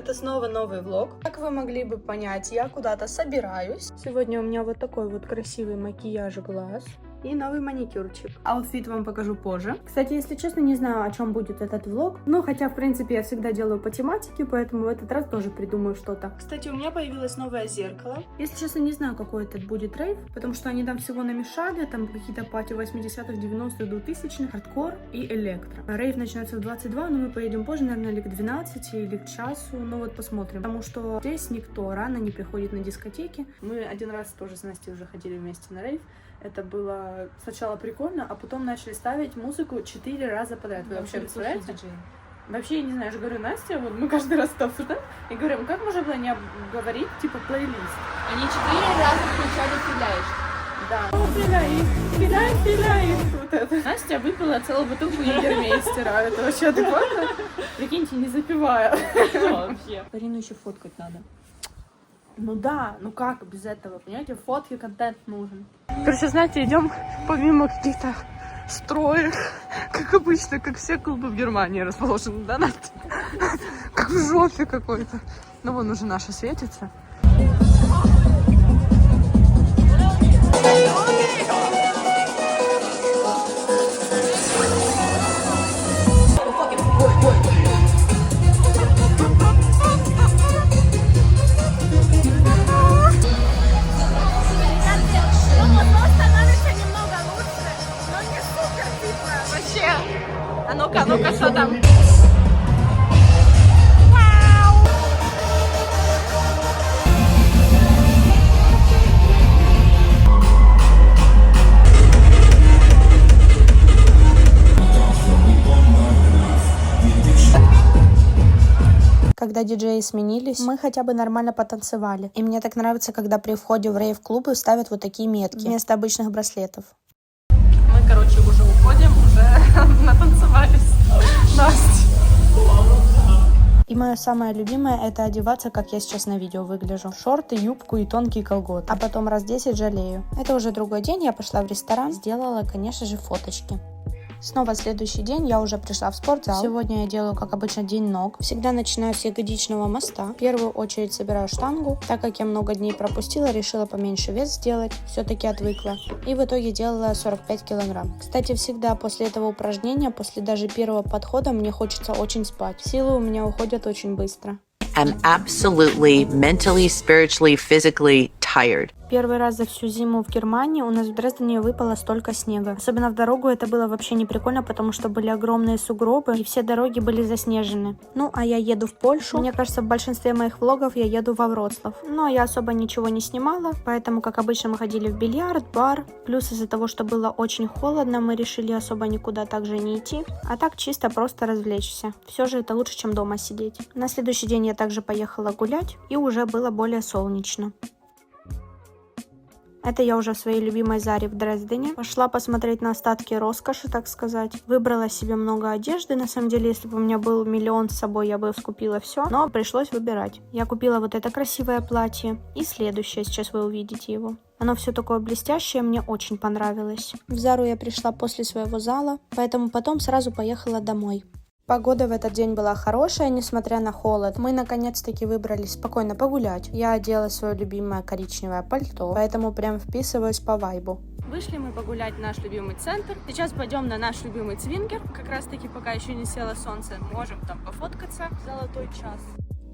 это снова новый влог. Как вы могли бы понять, я куда-то собираюсь. Сегодня у меня вот такой вот красивый макияж глаз и новый маникюрчик. Аутфит вам покажу позже. Кстати, если честно, не знаю, о чем будет этот влог. Но хотя, в принципе, я всегда делаю по тематике, поэтому в этот раз тоже придумаю что-то. Кстати, у меня появилось новое зеркало. Если честно, не знаю, какой это будет рейв, потому что они там всего намешали. Там какие-то пати 80-х, 90-х, 2000-х, хардкор и электро. Рейв начинается в 22, но мы поедем позже, наверное, или к 12, или к часу. Ну вот посмотрим. Потому что здесь никто рано не приходит на дискотеки. Мы один раз тоже с Настей уже ходили вместе на рейв. Это было сначала прикольно, а потом начали ставить музыку 4 раза подряд. Вы вообще представляете? Вообще, я не знаю, я же говорю, Настя, вот мы каждый раз это обсуждаем, и говорим, как можно было не обговорить, типа, плейлист? Они 4 раза включали «Филяешь». Да. Филяй, вот это. Настя выпила целую бутылку егермейстера, это вообще адекватно? Прикиньте, не запивая. Вообще. Карину еще фоткать надо. Ну да, ну как без этого, понимаете, фотки, контент нужен. Короче, знаете, идем помимо каких-то строек, как обычно, как все клубы в Германии расположены, да, Настя? Как в жопе какой-то. Ну вон уже наша светится. А ну-ка, что там? Когда диджеи сменились, мы хотя бы нормально потанцевали. И мне так нравится, когда при входе в рейв-клубы ставят вот такие метки вместо обычных браслетов. Мы, короче, уже уходим, уже натанцевались. Настя. И мое самое любимое — это одеваться, как я сейчас на видео выгляжу. Шорты, юбку и тонкие колготы. А потом раз 10 жалею. Это уже другой день, я пошла в ресторан, сделала, конечно же, фоточки. Снова следующий день, я уже пришла в спортзал. Сегодня я делаю, как обычно, день ног. Всегда начинаю с ягодичного моста. В первую очередь собираю штангу. Так как я много дней пропустила, решила поменьше вес сделать. Все-таки отвыкла. И в итоге делала 45 килограмм. Кстати, всегда после этого упражнения, после даже первого подхода, мне хочется очень спать. Силы у меня уходят очень быстро. I'm absolutely mentally, spiritually, physically tired. Первый раз за всю зиму в Германии у нас в Дрездене выпало столько снега. Особенно в дорогу это было вообще не прикольно, потому что были огромные сугробы, и все дороги были заснежены. Ну, а я еду в Польшу. Мне кажется, в большинстве моих влогов я еду во Вроцлав. Но я особо ничего не снимала, поэтому, как обычно, мы ходили в бильярд, бар. Плюс из-за того, что было очень холодно, мы решили особо никуда также не идти. А так чисто просто развлечься. Все же это лучше, чем дома сидеть. На следующий день я также поехала гулять, и уже было более солнечно. Это я уже в своей любимой Заре в Дрездене. Пошла посмотреть на остатки роскоши, так сказать. Выбрала себе много одежды. На самом деле, если бы у меня был миллион с собой, я бы скупила все. Но пришлось выбирать. Я купила вот это красивое платье. И следующее, сейчас вы увидите его. Оно все такое блестящее, мне очень понравилось. В Зару я пришла после своего зала, поэтому потом сразу поехала домой. Погода в этот день была хорошая, несмотря на холод. Мы наконец-таки выбрались спокойно погулять. Я одела свое любимое коричневое пальто, поэтому прям вписываюсь по вайбу. Вышли мы погулять в наш любимый центр. Сейчас пойдем на наш любимый Цвингер. Как раз таки, пока еще не село солнце, можем там пофоткаться. Золотой час.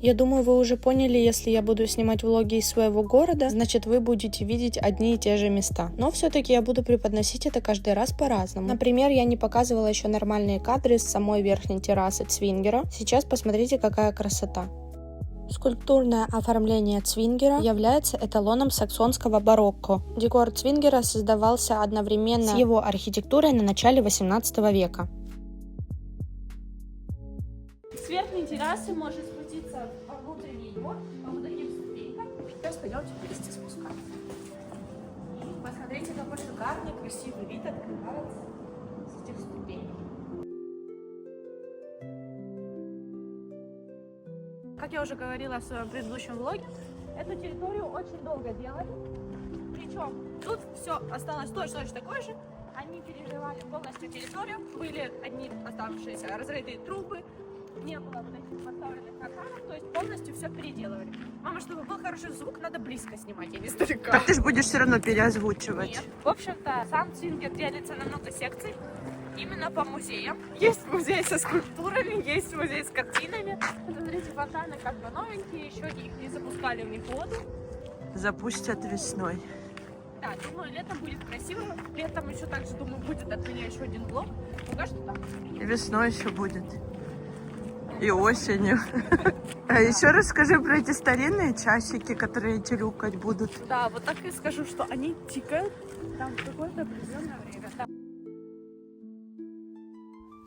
Я думаю, вы уже поняли, если я буду снимать влоги из своего города, значит, вы будете видеть одни и те же места. Но все-таки я буду преподносить это каждый раз по-разному. Например, я не показывала еще нормальные кадры с самой верхней террасы Цвингера. Сейчас посмотрите, какая красота. Скульптурное оформление Цвингера является эталоном саксонского барокко. Декор Цвингера создавался одновременно с его архитектурой на начале 18 века. С верхней террасы может спуститься во внутренний двор, по вот таким ступенькам. Сейчас пойдемте вместе спускаться. И посмотрите, какой шикарный, красивый вид открывается с этих ступенек. Как я уже говорила в своем предыдущем влоге, эту территорию очень долго делали. Причем тут все осталось точно такое же. Они переживали полностью территорию. Были одни оставшиеся разрытые трубы, не было вот этих поставленных экранов, то есть полностью все переделывали. Мама, чтобы был хороший звук, надо близко снимать, а не издалека. Так ты же будешь все равно переозвучивать. Нет. В общем-то, сам Цвингер делится на много секций. Именно по музеям. Есть музей со скульптурами, есть музей с картинами. Смотрите, фонтаны как бы новенькие, еще их не запускали в них воду. Запустят весной. Да, думаю, летом будет красиво. Летом еще также, думаю, будет от меня еще один блог. Пока что так. И весной еще будет. И осенью. А еще расскажи про эти старинные часики, которые тилюкать будут. Да, вот так и скажу, что они тикают там в какое-то определенное время. Да.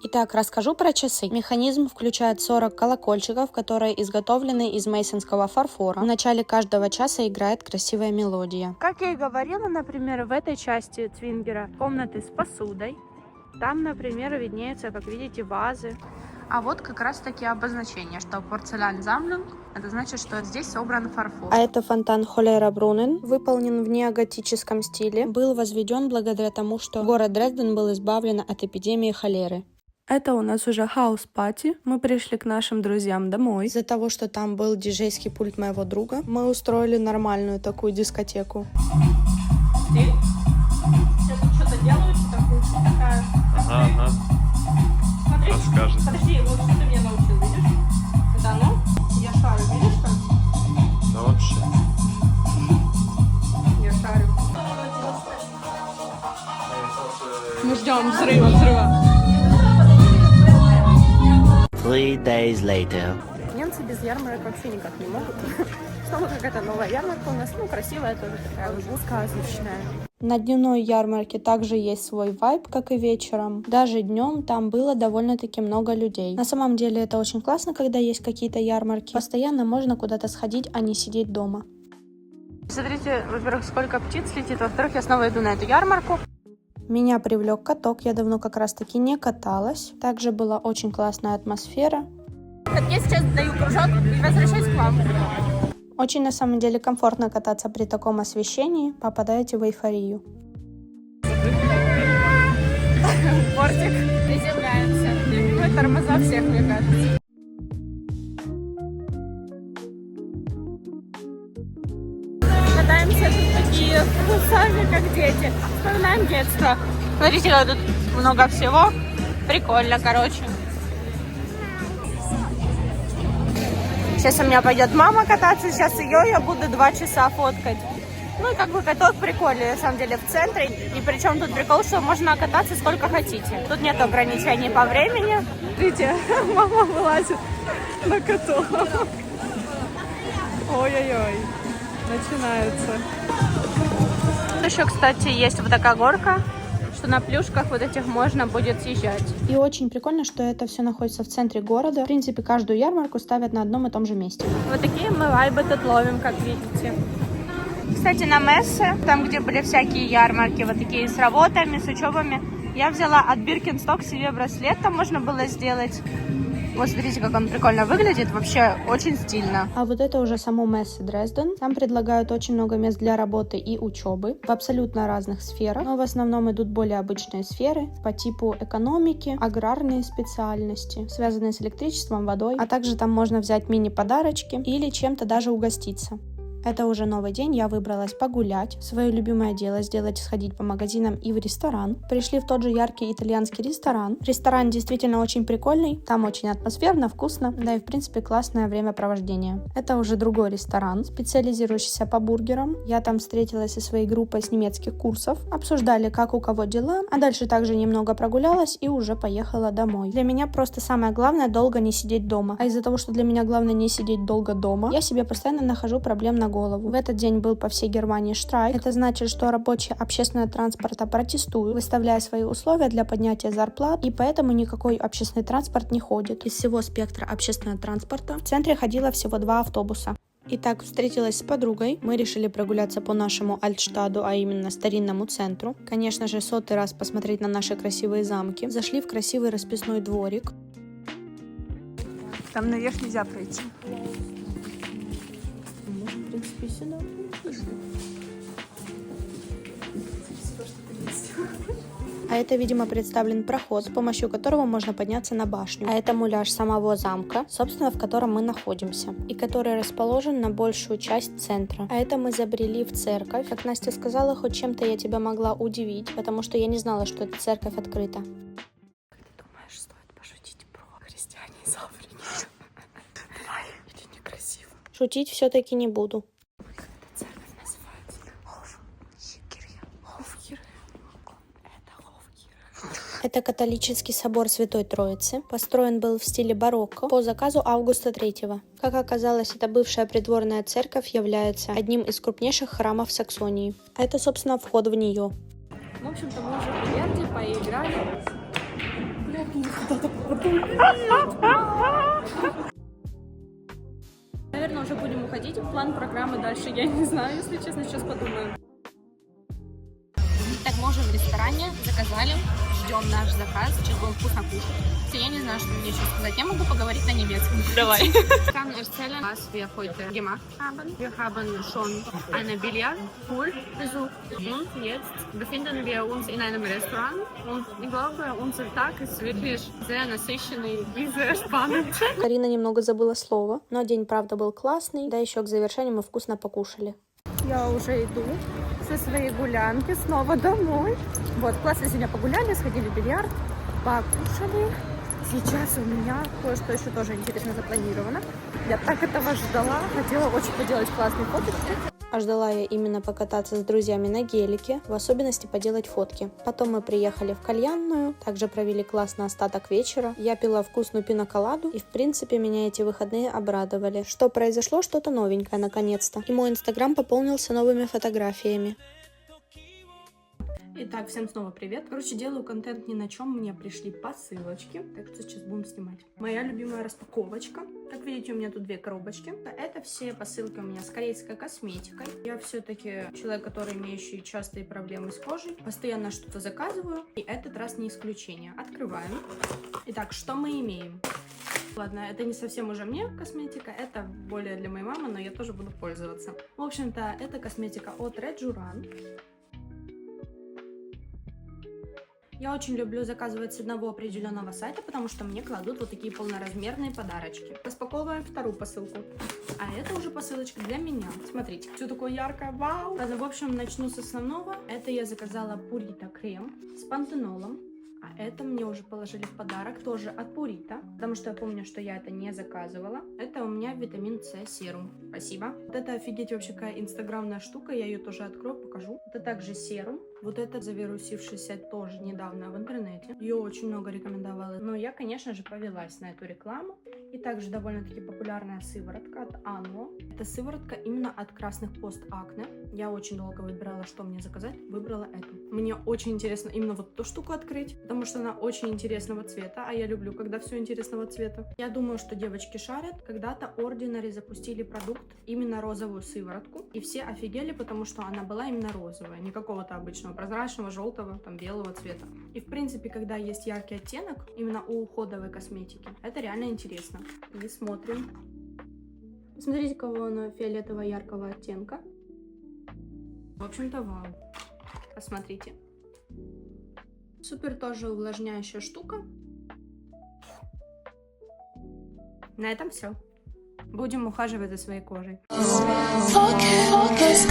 Итак, расскажу про часы. Механизм включает 40 колокольчиков, которые изготовлены из мейсонского фарфора. В начале каждого часа играет красивая мелодия. Как я и говорила, например, в этой части Цвингера комнаты с посудой. Там, например, виднеются, как видите, вазы. А вот как раз таки обозначение, что порцелянзамлинг, это значит, что здесь собран фарфор. А это фонтан Холера Брунен, выполнен в неоготическом стиле. Был возведен благодаря тому, что город Дрезден был избавлен от эпидемии холеры. Это у нас уже хаус-пати. Мы пришли к нашим друзьям домой. Из-за того, что там был диджейский пульт моего друга, мы устроили нормальную такую дискотеку. Я тут что-то делаю, что-то такая. Ага. Смотри, расскажет. Подожди, вот что ты меня научил, видишь? Это оно? Я шарю, видишь там? Да вообще. Я шарю. Мы ждем взрыва. 3 days later. Немцы без ярмарок вообще никак не могут. Снова какая-то новая ярмарка у нас, ну, красивая тоже такая, сказочная. На дневной ярмарке также есть свой вайб, как и вечером. Даже днем там было довольно-таки много людей. На самом деле это очень классно, когда есть какие-то ярмарки. Постоянно можно куда-то сходить, а не сидеть дома. Смотрите, во-первых, сколько птиц летит, во-вторых, я снова иду на эту ярмарку. Меня привлек каток, я давно как раз-таки не каталась. Также была очень классная атмосфера. Я сейчас даю кружок и возвращаюсь к вам. Очень на самом деле комфортно кататься при таком освещении, попадаете в эйфорию. Бортик, приземляемся. Любимые тормоза всех, мне кажется. Катаемся тут такие сами, как дети. Вспоминаем детство. Смотрите, тут много всего. Прикольно, короче. Сейчас у меня пойдет мама кататься, сейчас ее я буду 2 часа фоткать. Ну и как бы каток прикольный, на самом деле, в центре. И причем тут прикол, что можно кататься сколько хотите. Тут нет ограничений по времени. Видите, мама вылазит на каток. Ой-ой-ой, начинается. Тут еще, кстати, есть вот такая горка, что на плюшках вот этих можно будет съезжать. И очень прикольно, что это все находится в центре города. В принципе, каждую ярмарку ставят на одном и том же месте. Вот такие мы вайбы тут ловим, как видите. Кстати, на Мессе, там, где были всякие ярмарки, вот такие с работами, с учебами, я взяла от Birkenstock себе браслет, там можно было сделать. Вот смотрите, как он прикольно выглядит, вообще очень стильно. А вот это уже само Мессе Дрезден. Там предлагают очень много мест для работы и учебы в абсолютно разных сферах, но в основном идут более обычные сферы по типу экономики, аграрные специальности, связанные с электричеством, водой, а также там можно взять мини-подарочки или чем-то даже угоститься. Это уже новый день, я выбралась погулять. Свое любимое дело сделать, сходить по магазинам и в ресторан. Пришли в тот же яркий итальянский ресторан. Ресторан действительно очень прикольный, там очень атмосферно, вкусно, да и в принципе классное времяпровождение. Это уже другой ресторан, специализирующийся по бургерам. Я там встретилась со своей группой с немецких курсов, обсуждали, как у кого дела, а дальше также немного прогулялась и уже поехала домой. Для меня просто самое главное долго не сидеть дома. А из-за того, что для меня главное не сидеть долго дома, я себе постоянно нахожу проблем на голову. В этот день был по всей Германии штрайк. Это значит, что рабочие общественного транспорта протестуют, выставляя свои условия для поднятия зарплат, и поэтому никакой общественный транспорт не ходит. Из всего спектра общественного транспорта в центре ходило всего 2 автобуса. Итак, встретилась с подругой. Мы решили прогуляться по нашему Альтштаду, а именно старинному центру. Конечно же, 100-й раз посмотреть на наши красивые замки. Зашли в красивый расписной дворик. Там наверх нельзя пройти. В принципе, сюда. А это, видимо, представлен проход, с помощью которого можно подняться на башню. А это муляж самого замка, собственно, в котором мы находимся, и который расположен на большую часть центра. А это мы забрели в церковь. Как Настя сказала, хоть чем-то я тебя могла удивить, потому что я не знала, что эта церковь открыта. Как ты думаешь, стоит пошутить про христиане из Африки? Или некрасиво? Шутить все-таки не буду. Как эта церковь называется? Ховкирхе. Это Ховкирхе. Это католический собор Святой Троицы. Построен был в стиле барокко по заказу Августа III. Как оказалось, эта бывшая придворная церковь является одним из крупнейших храмов Саксонии. А это, собственно, вход в нее. В общем-то, мы уже в Верде поиграли. Наверное, уже будем уходить. План программы дальше я не знаю, если честно, сейчас подумаю. Так, мы уже в ресторане, заказали, ждем наш заказ, сейчас будем вкусно кушать. Я не знаю, что мне еще сказать. Я могу поговорить на немецком. Давай. Kann erzählen, was wir heute gemacht haben. Wir haben schon einen Billardpool besucht und jetzt befinden wir uns in einem Restaurant und ich glaube, unser Tag ist wirklich sehr насыщенный и sehr spannend. Карина немного забыла слово, но день, правда, был классный. Да еще к завершению мы вкусно покушали. Я уже иду со своей гулянки снова домой. Вот, классно сегодня погуляли, сходили в бильярд, покушали. Сейчас у меня кое-что еще тоже интересно запланировано. Я так этого ждала, хотела очень поделать классные фоточки. А ждала я именно покататься с друзьями на гелике, в особенности поделать фотки. Потом мы приехали в кальянную, также провели классный остаток вечера. Я пила вкусную пиноколаду, и в принципе меня эти выходные обрадовали. Что произошло что-то новенькое наконец-то. И мой инстаграм пополнился новыми фотографиями. Итак, всем снова привет. Короче, делаю контент ни на чем, мне пришли посылочки, так что сейчас будем снимать. Моя любимая распаковочка. Как видите, у меня тут две коробочки. Это все посылки у меня с корейской косметикой. Я все-таки человек, который имеющий частые проблемы с кожей. Постоянно что-то заказываю, и этот раз не исключение. Открываем. Итак, что мы имеем? Ладно, это не совсем уже мне косметика, это более для моей мамы, но я тоже буду пользоваться. В общем-то, это косметика от Rejuran. Я очень люблю заказывать с одного определенного сайта, потому что мне кладут вот такие полноразмерные подарочки. Распаковываем вторую посылку. А это уже посылочка для меня. Смотрите, все такое яркое, вау! В общем, начну с основного. Это я заказала Purita крем с пантенолом. А это мне уже положили в подарок, тоже от Purita, потому что я помню, что я это не заказывала. Это у меня витамин С серум. Спасибо. Вот это офигеть вообще какая инстаграмная штука, я ее тоже открою, покажу. Это также серум. Вот это завирусившийся тоже недавно в интернете. Ее очень много рекомендовала. Но я, конечно же, повелась на эту рекламу. И также довольно-таки популярная сыворотка от Anmo. Это сыворотка именно от красных пост-акне. Я очень долго выбирала, что мне заказать. Выбрала эту. Мне очень интересно именно вот эту штуку открыть, потому что она очень интересного цвета, а я люблю, когда все интересного цвета. Я думаю, что девочки шарят. Когда-то Ordinary запустили продукт, именно розовую сыворотку, и все офигели, потому что она была именно розовая, не какого-то обычного прозрачного, желтого, там, белого цвета. И в принципе, когда есть яркий оттенок, именно у уходовой косметики, это реально интересно. И смотрим. Смотрите, какого она фиолетово-яркого оттенка. В общем-то, вау. Посмотрите. Супер тоже увлажняющая штука. На этом все. Будем ухаживать за своей кожей. Focus